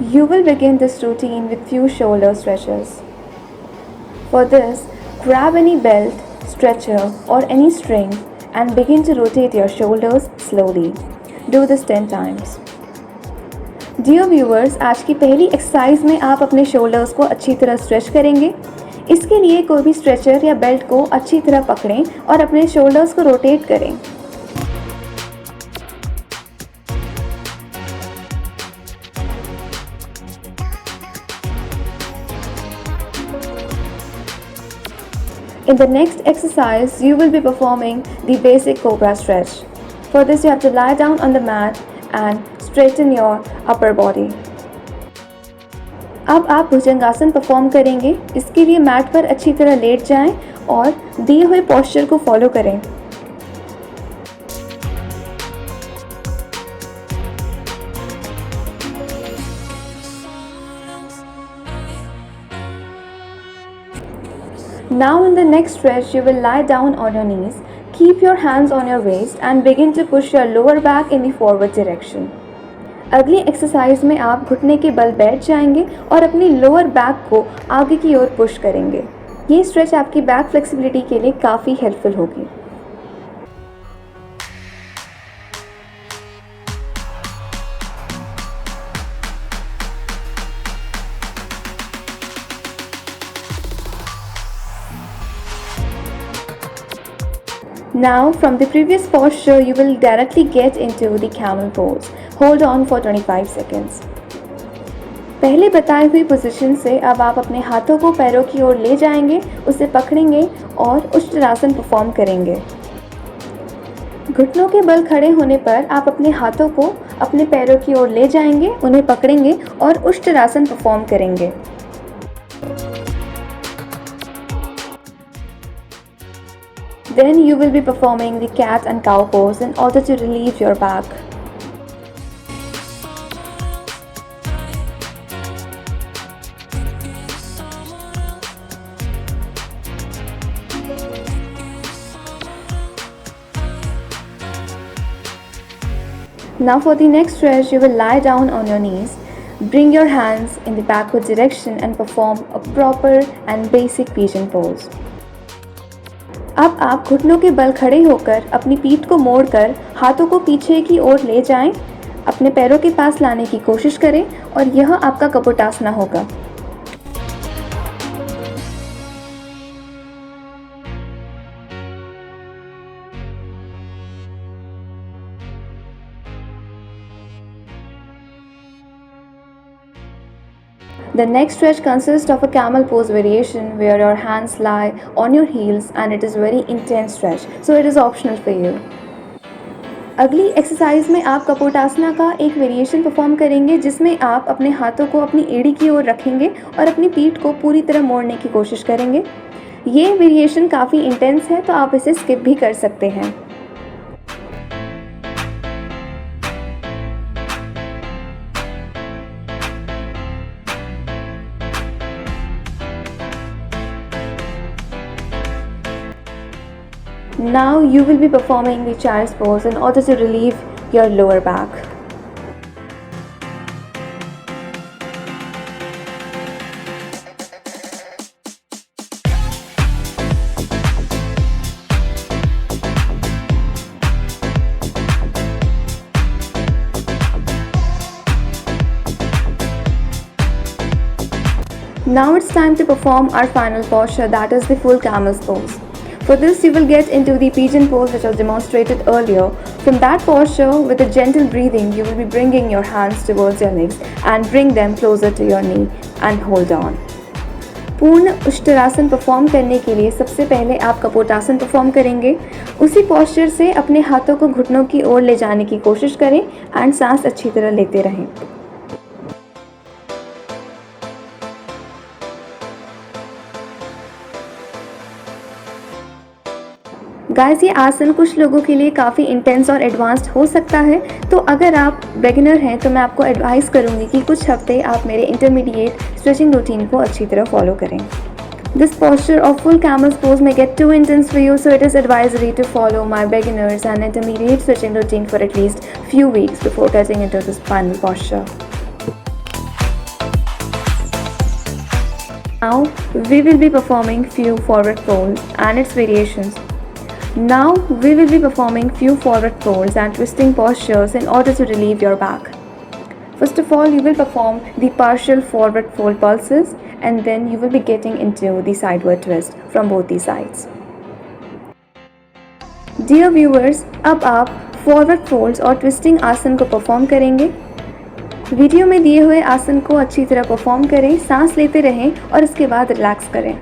You will begin this routine with few shoulder stretches. For this, grab any belt, stretcher or any string and begin to rotate your shoulders slowly. Do this 10 times. Dear viewers, आज की पहली exercise में आप अपने shoulders को अच्छी तरह stretch करेंगे। इसके लिए कोई भी स्ट्रेचर या बेल्ट को अच्छी तरह पकड़ें और अपने शोल्डर्स को रोटेट करें। In the next exercise, you will be performing the basic cobra stretch. For this, you have to lie down on the mat and straighten your upper body. अब आप भुजंगासन परफॉर्म करेंगे। इसके लिए मैट पर अच्छी तरह लेट जाएं और दिए हुए पोस्चर को फॉलो करें। Now in the next stretch, you will lie down on your knees. Keep your hands on your waist and begin to push your lower back in the forward direction. अगली exercise में आप घुटने के बल बैठ जाएंगे और अपनी लोअर बैक को आगे की ओर पुश करेंगे। ये स्ट्रेच आपकी बैक फ्लेक्सिबिलिटी के लिए काफ़ी हेल्पफुल होगी। Now from the previous posture, you will directly get into the camel pose. Hold on for 25 seconds. पहले बताई हुई पोजीशन से अब आप अपने हाथों को पैरों की ओर ले जाएंगे, उसे पकड़ेंगे और उष्ट्रासन परफॉर्म करेंगे। घुटनों के बल खड़े होने पर आप अपने हाथों को अपने पैरों की ओर ले जाएंगे, उन्हें पकड़ेंगे और उष्ट्रासन परफॉर्म करेंगे। Then you will be performing the cat and cow pose in order to relieve your back. Now for the next stretch, you will lie down on your knees. Bring your hands in the backward direction and perform a proper and basic pigeon pose. अब आप घुटनों के बल खड़े होकर अपनी पीठ को मोड़कर हाथों को पीछे की ओर ले जाएं, अपने पैरों के पास लाने की कोशिश करें और यह आपका कपोटासना होगा। The next stretch consists of a camel pose variation where your hands lie on your heels and it is very intense stretch, so it is optional for you. अगली एक्सरसाइज में आप कपोटासना का एक वेरिएशन परफॉर्म करेंगे जिसमें आप अपने हाथों को अपनी एड़ी की ओर रखेंगे और अपनी पीठ को पूरी तरह मोड़ने की कोशिश करेंगे। ये वेरिएशन काफ़ी इंटेंस है तो आप इसे स्किप भी कर सकते हैं। Now you will be performing the child's pose in order to relieve your lower back. Now it's time to perform our final posture, that is the full camel's pose. For this, you will get into the pigeon pose which was demonstrated earlier. From that posture, with a gentle breathing, you will be bringing your hands towards your legs and bring them closer to your knee and hold on. पूर्ण Ushtrasana perform करने के लिए सबसे पहले आप कपोटासन perform करेंगे। उसी posture से अपने हाथों को घुटनों की ओर ले जाने की कोशिश करें एंड सांस अच्छी तरह लेते रहें। गाइस, ये आसन कुछ लोगों के लिए काफ़ी इंटेंस और एडवांस्ड हो सकता है, तो अगर आप बिगिनर हैं तो मैं आपको एडवाइस करूँगी कि कुछ हफ्ते आप मेरे इंटरमीडिएट स्ट्रेचिंग रूटीन को अच्छी तरह फॉलो करें। This posture of full camel's pose may get too intense for you, so it is advisory to follow my beginners and intermediate stretching routine for at least few weeks before getting into this final posture. Now we will be performing few forward folds and its variations. Now we will be performing few forward folds and twisting postures in order to relieve your back. First of all, you will perform the partial forward fold pulses and then you will be getting into the sideward twist from both the sides. Dear viewers, अब आप forward folds और twisting आसन को perform करेंगे। Video में दिए हुए आसन को अच्छी तरह परफॉर्म करें, सांस लेते रहें और इसके बाद रिलैक्स करें।